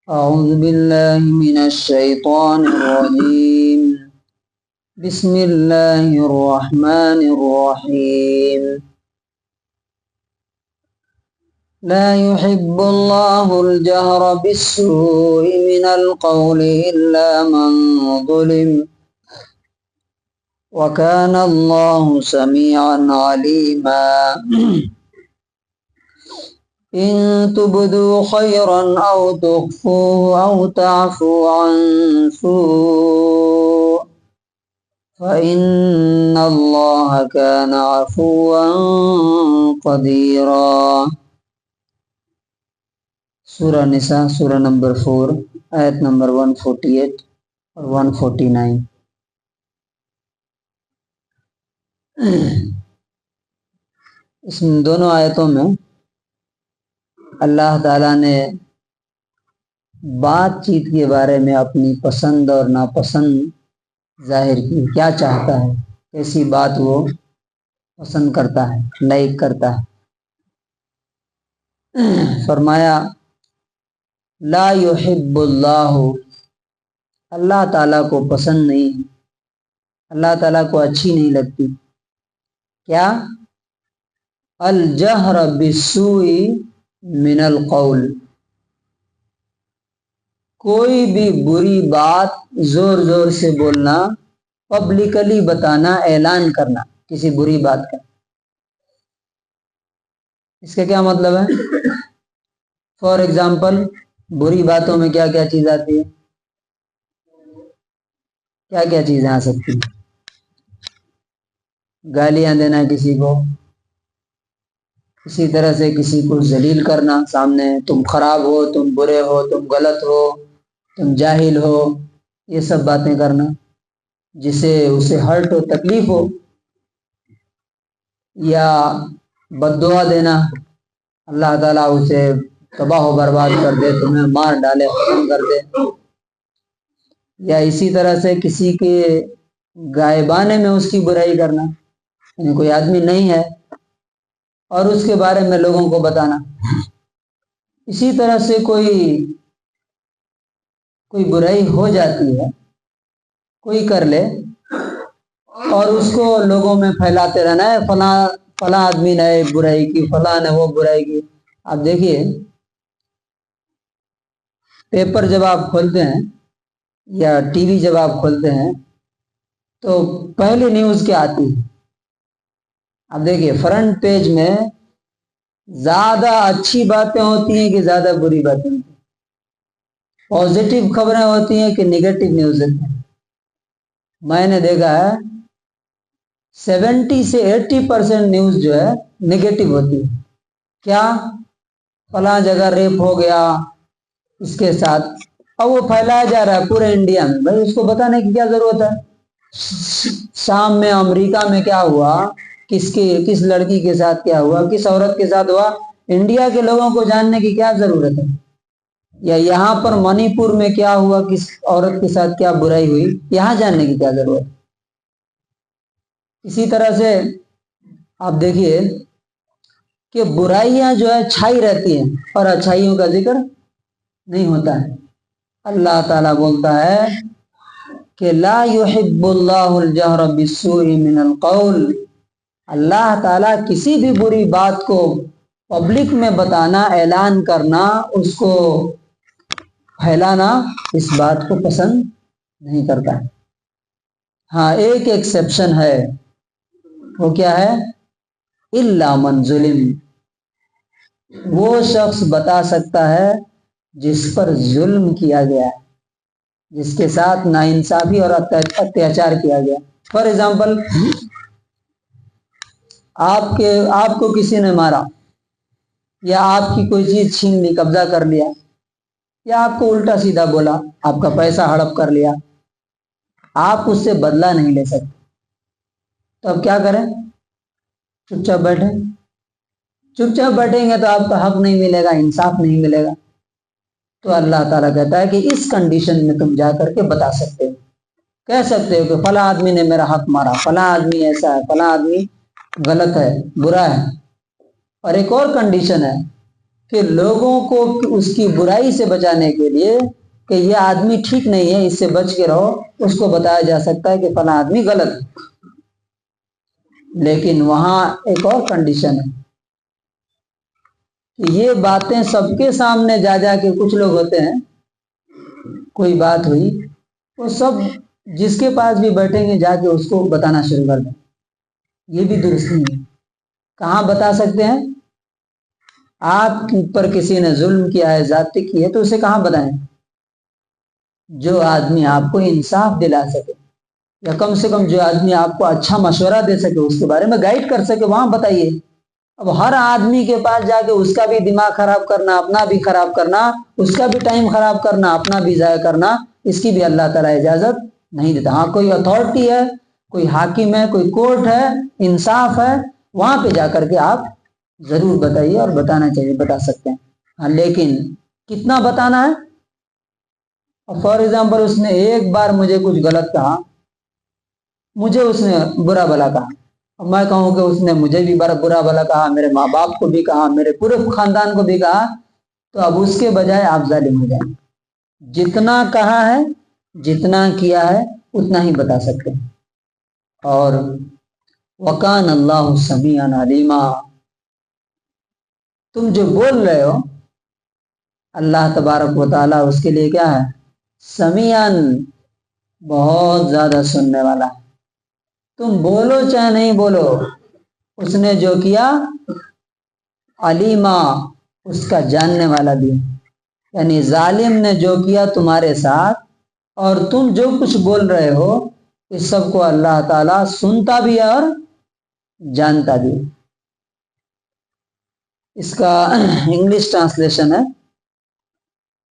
أعوذ بالله من الشيطان الرجيم. بسم الله الرحمن الرحيم. لا يحب الله الجهر بالسوء من القول إلا من ظلم وكان الله سميعا عليما. إن تبدوا خيرا أو تخفوه أو تعفوا عن سوء فإن الله كان عفوا قديرا. سورہ نساء سورہ نمبر 4 آیت نمبر 148 اور 149. اس دونوں آیتوں میں اللہ تعالیٰ نے بات چیت کے بارے میں اپنی پسند اور ناپسند ظاہر کی. کیا چاہتا ہے، کیسی بات وہ پسند کرتا ہے، لائک کرتا ہے. فرمایا لا یحب اللہ، اللہ تعالیٰ کو پسند نہیں، اللہ تعالیٰ کو اچھی نہیں لگتی. کیا؟ الجہر بالسوء من القول، کوئی بھی بری بات زور زور سے بولنا، پبلکلی بتانا، اعلان کرنا کسی بری بات کا. اس کا کیا مطلب ہے؟ فار ایگزامپل بری باتوں میں کیا کیا چیز آتی ہے، کیا کیا چیزیں آ سکتی ہیں؟ گالیاں دینا کسی کو، اسی طرح سے کسی کو ذلیل کرنا سامنے، تم خراب ہو، تم برے ہو، تم غلط ہو، تم جاہل ہو، یہ سب باتیں کرنا جسے اسے ہرٹ ہو، تکلیف ہو. یا بد دعا دینا، اللہ تعالیٰ اسے تباہ و برباد کر دے، تمہیں مار ڈالے، ختم کر دے. یا اسی طرح سے کسی کے غائبانے میں اس کی برائی کرنا، یعنی کوئی آدمی نہیں ہے اور اس کے بارے میں لوگوں کو بتانا. اسی طرح سے کوئی برائی ہو جاتی ہے، کوئی کر لے اور اس کو لوگوں میں پھیلاتے رہنا ہے، فلاں آدمی نے برائی کی، فلاں نے وہ برائی کی. آپ دیکھیے پیپر جب آپ کھولتے ہیں یا ٹی وی جب آپ کھولتے ہیں تو پہلی نیوز کیا آتی ہے؟ آپ دیکھیے فرنٹ پیج میں زیادہ اچھی باتیں ہوتی ہیں کہ زیادہ بری باتیں ہوتی ہیں، پازیٹیو خبریں ہوتی ہیں کہ نیگیٹو نیوز ہوتی ہیں. میں نے دیکھا ہے 70 سے 80% نیوز جو ہے نیگیٹو ہوتی ہے. کیا؟ فلاں جگہ ریپ ہو گیا اس کے ساتھ، اور وہ پھیلایا جا رہا ہے پورے انڈیا میں. بھائی اس کو بتانے کی کیا ضرورت ہے؟ شام میں امریکہ میں کیا ہوا، کس لڑکی کے ساتھ کیا ہوا، کس عورت کے ساتھ ہوا، انڈیا کے لوگوں کو جاننے کی کیا ضرورت ہے؟ یا یہاں پر منی پور میں کیا ہوا، کس عورت کے ساتھ کیا برائی ہوئی، یہاں جاننے کی کیا ضرورت ہے؟ اسی طرح سے آپ دیکھیے کہ برائیاں جو ہے چھائی رہتی ہیں اور اچھائیوں کا ذکر نہیں ہوتا ہے. اللہ تعالیٰ بولتا ہے کہ لا یحب اللہ الجہر بالسوء من القول، اللہ تعالیٰ کسی بھی بری بات کو پبلک میں بتانا، اعلان کرنا، اس کو پھیلانا، اس بات کو پسند نہیں کرتا ہے. ہاں ایک ایکسیپشن ہے، وہ کیا ہے؟ الا من ظلم، وہ شخص بتا سکتا ہے جس پر ظلم کیا گیا ہے، جس کے ساتھ ناانصافی اور اتیاچار کیا گیا. فار ایگزامپل آپ کو کسی نے مارا، یا آپ کی کوئی چیز چھین لی، قبضہ کر لیا، یا آپ کو الٹا سیدھا بولا، آپ کا پیسہ ہڑپ کر لیا، آپ اس سے بدلہ نہیں لے سکتے، تو اب کیا کریں؟ چپ چاپ بیٹھیں گے تو آپ کا حق نہیں ملے گا، انصاف نہیں ملے گا. تو اللہ تعالیٰ کہتا ہے کہ اس کنڈیشن میں تم جا کر کے بتا سکتے ہو، کہہ سکتے ہو کہ فلاں آدمی نے میرا حق مارا، فلاں آدمی ایسا ہے، فلاں آدمی غلط ہے، برا ہے. اور ایک اور کنڈیشن ہے کہ لوگوں کو اس کی برائی سے بچانے کے لیے کہ یہ آدمی ٹھیک نہیں ہے، اس سے بچ کے رہو، اس کو بتایا جا سکتا ہے کہ فلاں آدمی غلط ہے۔ لیکن وہاں ایک اور کنڈیشن ہے کہ یہ باتیں سب کے سامنے جا جا کے، کچھ لوگ ہوتے ہیں کوئی بات ہوئی وہ سب جس کے پاس بھی بیٹھیں گے جا کے اس کو بتانا شروع کر دیں، یہ بھی درست نہیں ہے۔ کہاں بتا سکتے ہیں؟ آپ کے اوپر کسی نے ظلم کیا ہے، زیادتی کی ہے، تو اسے کہاں بتائیں؟ جو آدمی آپ کو انصاف دلا سکے، یا کم سے کم جو آدمی آپ کو اچھا مشورہ دے سکے، اس کے بارے میں گائیڈ کر سکے، وہاں بتائیے۔ اب ہر آدمی کے پاس جا کے اس کا بھی دماغ خراب کرنا، اپنا بھی خراب کرنا، اس کا بھی ٹائم خراب کرنا، اپنا بھی ضائع کرنا، اس کی بھی اللہ تعالیٰ اجازت نہیں دیتا۔ ہاں کوئی اتھارٹی ہے، کوئی حاکم ہے، کوئی کورٹ ہے، انصاف ہے، وہاں پہ جا کر کے آپ ضرور بتائیے، اور بتانا چاہیے، بتا سکتے ہیں۔ ہاں لیکن کتنا بتانا ہے؟ فار ایگزامپل اس نے ایک بار مجھے کچھ غلط کہا، مجھے اس نے برا بھلا کہا، اب میں کہوں کہ اس نے مجھے بھی برا بھلا کہا، میرے ماں باپ کو بھی کہا، میرے پورے خاندان کو بھی کہا، تو اب اس کے بجائے آپ ظالم ہو جائیں۔ جتنا کہا ہے، جتنا کیا ہے، اتنا ہی بتا سکتے ہیں۔ اور وَكَانَ اللَّهُ سَمِيعًا عَلِيمًا، تم جو بول رہے ہو اللہ تبارک و تعالیٰ اس کے لیے کیا ہے؟ سمیعاً، بہت زیادہ سننے والا ہے۔ تم بولو چاہے نہیں بولو، اس نے جو کیا علیما، اس کا جاننے والا بھی ہے۔ یعنی ظالم نے جو کیا تمہارے ساتھ، اور تم جو کچھ بول رہے ہو، اس سب کو اللہ تعالیٰ سنتا بھی ہے اور جانتا بھی ہے۔ اس کا انگلش ٹرانسلیشن ہے،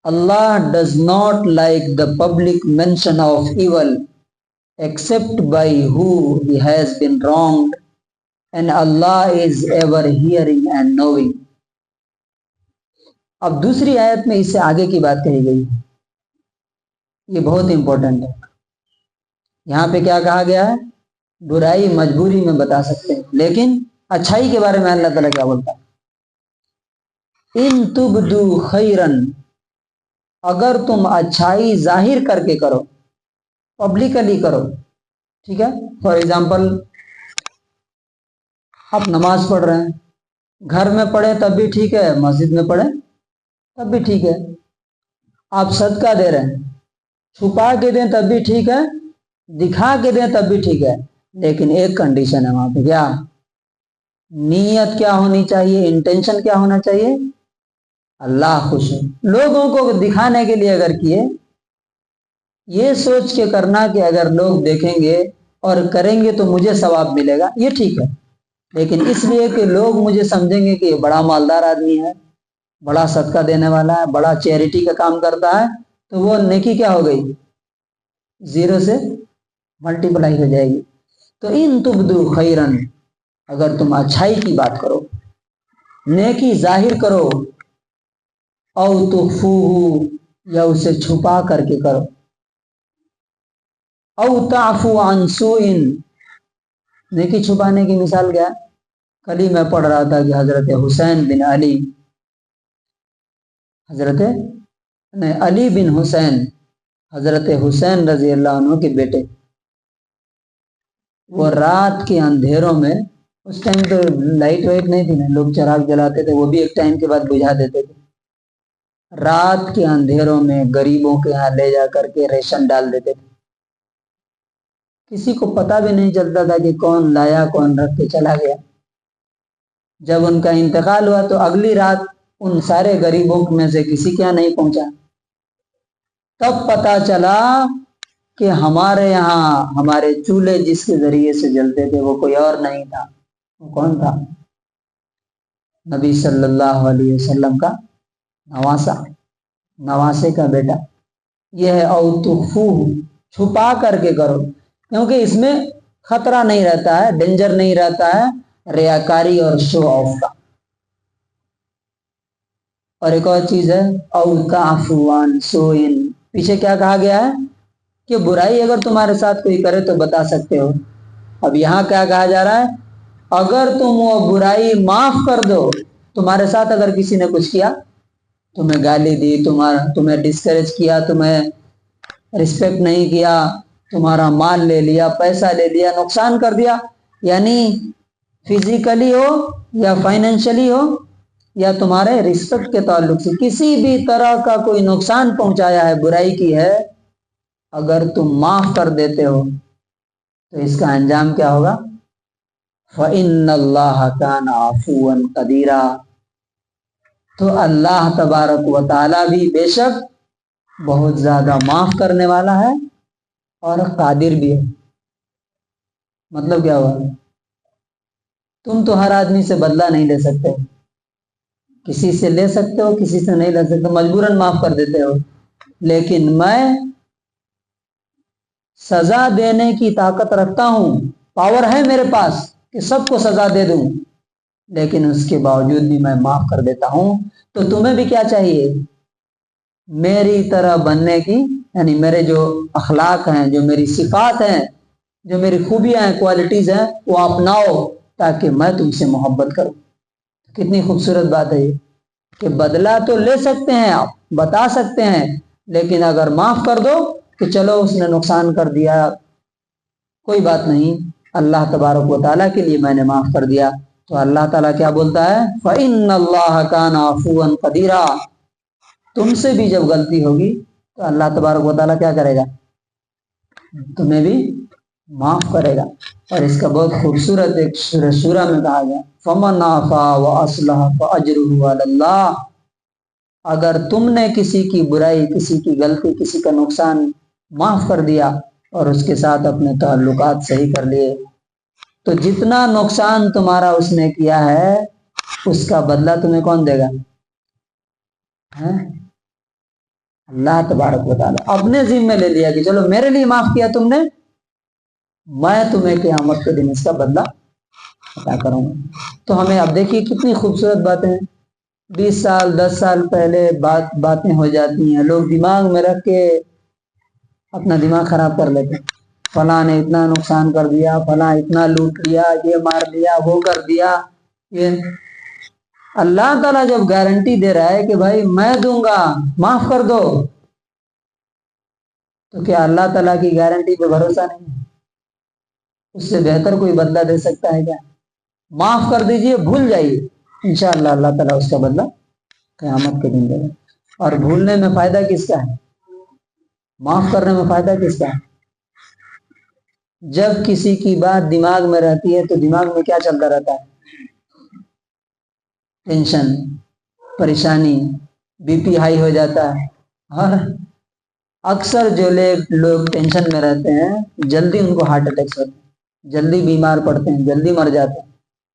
Allah does not like the public mention of evil except by who he has been wronged, and Allah is ever hearing and knowing۔ اب دوسری آیت میں اس سے آگے کی بات کہی گئی، یہ بہت امپورٹنٹ ہے۔ یہاں پہ کیا کہا گیا ہے؟ برائی مجبوری میں بتا سکتے ہیں، لیکن اچھائی کے بارے میں اللہ تعالیٰ کیا بولتا ہے؟ ان تبدو خیرن، اگر تم اچھائی ظاہر کر کے کرو، پبلکلی کرو، ٹھیک ہے؟ فار ایگزامپل آپ نماز پڑھ رہے ہیں، گھر میں پڑھیں تب بھی ٹھیک ہے، مسجد میں پڑھیں تب بھی ٹھیک ہے۔ آپ صدقہ دے رہے ہیں، چھپا کے دیں تب بھی ٹھیک ہے، دکھا کے دیں تب بھی ٹھیک ہے، لیکن ایک کنڈیشن ہے وہاں پہ، کیا نیت کیا ہونی چاہیے؟ انٹینشن کیا ہونا چاہیے؟ اللہ خوش ہے۔ لوگوں کو دکھانے کے لیے اگر کیے، یہ سوچ کے کرنا کہ اگر لوگ دیکھیں گے اور کریں گے تو مجھے ثواب ملے گا، یہ ٹھیک ہے، لیکن اس لیے کہ لوگ مجھے سمجھیں گے کہ یہ بڑا مالدار آدمی ہے، بڑا صدقہ دینے والا ہے، بڑا چیریٹی کا کام کرتا ہے، تو وہ نیکی کیا ہو گئی؟ زیرو سے ملٹیپلائی ہو جائے گی۔ تو ان تبدو خیرن، اگر تم اچھائی کی بات کرو، نیکی ظاہر کرو، او تخفوہ، یا اسے چھپا کر کے کرو، او تعفو عن سوء، نیکی چھپانے کی مثال کیا ہے؟ کل ہی میں پڑھ رہا تھا کہ حضرت حسین بن علی، حضرت علی بن حسین، حضرت حسین رضی اللہ عنہ کے بیٹے، وہ رات کے اندھیروں میں، اس ٹائم تو لائٹ وائٹ نہیں تھی نا، لوگ چراغ جلاتے تھے، وہ بھی ایک ٹائم کے بعد بجھا دیتے تھے، رات کے اندھیروں میں غریبوں کے ہاں لے جا کر کے ریشن ڈال دیتے تھے، کسی کو پتہ بھی نہیں چلتا تھا کہ کون لایا کون رکھ کے چلا گیا۔ جب ان کا انتقال ہوا تو اگلی رات ان سارے غریبوں میں سے کسی کے یہاں نہیں پہنچا، تب پتہ چلا کہ ہمارے یہاں ہمارے چولہے جس کے ذریعے سے جلتے تھے وہ کوئی اور نہیں تھا، وہ کون تھا؟ نبی صلی اللہ علیہ وسلم کا نواسا، نواسے کا بیٹا۔ یہ ہے او تخفوہ، چھپا کر کے کرو، کیونکہ اس میں خطرہ نہیں رہتا ہے، ڈینجر نہیں رہتا ہے ریاکاری اور شو آف کا۔ اور ایک اور چیز ہے او تعفو عن سوء، پیچھے کیا کہا گیا ہے کہ برائی اگر تمہارے ساتھ کوئی کرے تو بتا سکتے ہو، اب یہاں کیا کہا جا رہا ہے؟ اگر تم وہ برائی معاف کر دو تمہارے ساتھ اگر کسی نے کچھ کیا، تمہیں گالی دی، تمہیں ڈسکریج کیا، تمہیں رسپیکٹ نہیں کیا، تمہارا مال لے لیا، پیسہ لے لیا، نقصان کر دیا، یعنی فزیکلی ہو یا فائنینشلی ہو یا تمہارے رسپیکٹ کے تعلق سے کسی بھی طرح کا کوئی نقصان پہنچایا ہے، برائی کی ہے، اگر تم معاف کر دیتے ہو تو اس کا انجام کیا ہوگا؟ فَإِنَّ اللَّهَ كَانَ عَفُوًّا قَدِيرًا، تو اللہ تبارک و تعالیٰ بھی بے شک بہت زیادہ معاف کرنے والا ہے اور قادر بھی ہے۔ مطلب کیا ہوا؟ تم تو ہر آدمی سے بدلہ نہیں لے سکتے، کسی سے لے سکتے ہو، کسی سے نہیں لے سکتے، مجبوراً معاف کر دیتے ہو، لیکن میں سزا دینے کی طاقت رکھتا ہوں، پاور ہے میرے پاس کہ سب کو سزا دے دوں، لیکن اس کے باوجود بھی میں معاف کر دیتا ہوں۔ تو تمہیں بھی کیا چاہیے؟ میری طرح بننے کی، یعنی میرے جو اخلاق ہیں، جو میری صفات ہیں، جو میری خوبیاں ہیں، کوالٹیز ہیں، وہ اپناؤ تاکہ میں تم سے محبت کروں۔ کتنی خوبصورت بات ہے یہ کہ بدلہ تو لے سکتے ہیں، آپ بتا سکتے ہیں، لیکن اگر معاف کر دو کہ چلو اس نے نقصان کر دیا، کوئی بات نہیں، اللہ تبارک و تعالیٰ کے لیے میں نے معاف کر دیا، تو اللہ تعالیٰ کیا بولتا ہے؟ فَإِنَّ اللَّهَ كَانَ عَفُوًّا قَدِيرًا، تم سے بھی جب غلطی ہوگی تو اللہ تبارک و تعالیٰ کیا کرے گا؟ تمہیں بھی معاف کرے گا۔ اور اس کا بہت خوبصورت ایک سورہ شورى میں کہا گیا فَمَنْ عَفَا وَأَصْلَحَ فَأَجْرُهُ عَلَى اللَّهِ، اگر تم نے کسی کی برائی، کسی کی غلطی، کسی کا نقصان معاف کر دیا اور اس کے ساتھ اپنے تعلقات صحیح کر لیے، تو جتنا نقصان تمہارا اس نے کیا ہے اس کا بدلہ تمہیں کون دے گا؟ اللہ تبارک و تعالیٰ اپنے ذمہ لے لیا کہ چلو میرے لیے معاف کیا تم نے، میں تمہیں قیامت کے دن اس کا بدلہ عطا کروں گا۔ تو ہمیں اب دیکھیے کتنی خوبصورت باتیں، 20 سال 10 سال پہلے باتیں ہو جاتی ہیں، لوگ دماغ میں رکھ کے اپنا دماغ خراب کر لیتے ہیں، فلاں نے اتنا نقصان کر دیا، فلاں اتنا لوٹ لیا، یہ مار دیا، وہ کر دیا۔ یہ اللہ تعالیٰ جب گارنٹی دے رہا ہے کہ بھائی میں دوں گا، معاف کر دو، تو کیا اللہ تعالیٰ کی گارنٹی پہ بھروسہ نہیں ہے؟ اس سے بہتر کوئی بدلہ دے سکتا ہے کیا؟ معاف کر دیجئے، بھول جائیے، انشاءاللہ اللہ تعالیٰ اس کا بدلہ قیامت کے دن دے گا۔ اور بھولنے میں فائدہ کس کا ہے؟ معاف کرنے میں فائدہ کس کا ہے؟ جب کسی کی بات دماغ میں رہتی ہے تو دماغ میں کیا چلتا رہتا ہے؟ ٹینشن، پریشانی، بی پی ہائی ہو جاتا ہے، اور اکثر جو لوگ ٹینشن میں رہتے ہیں جلدی ان کو ہارٹ اٹیکس ہوتے ہیں، جلدی بیمار پڑتے ہیں، جلدی مر جاتے ہیں۔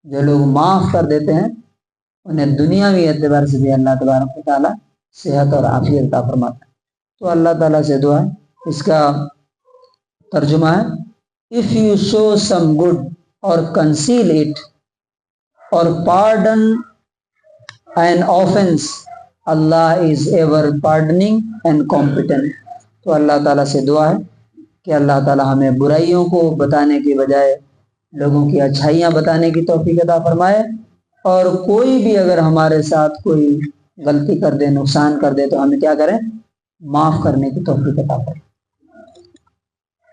جو لوگ معاف کر دیتے ہیں انہیں دنیاوی اعتبار سے بھی اللہ تبارک و تعالیٰ صحت اور عافیت عطا فرماتا ہے۔ تو اللہ تعالیٰ سے دعا ہے، اس کا ترجمہ ہے if you show some good or conceal it or pardon an offense, Allah is ever pardoning and competent۔ تو اللہ تعالیٰ سے دعا ہے کہ اللہ تعالیٰ ہمیں برائیوں کو بتانے کے بجائے لوگوں کی اچھائیاں بتانے کی توفیق عطا فرمائے، اور کوئی بھی اگر ہمارے ساتھ کوئی غلطی کر دے، نقصان کر دے، تو ہمیں کیا کریں؟ معاف کرنے کی توفیق عطا فرمائے۔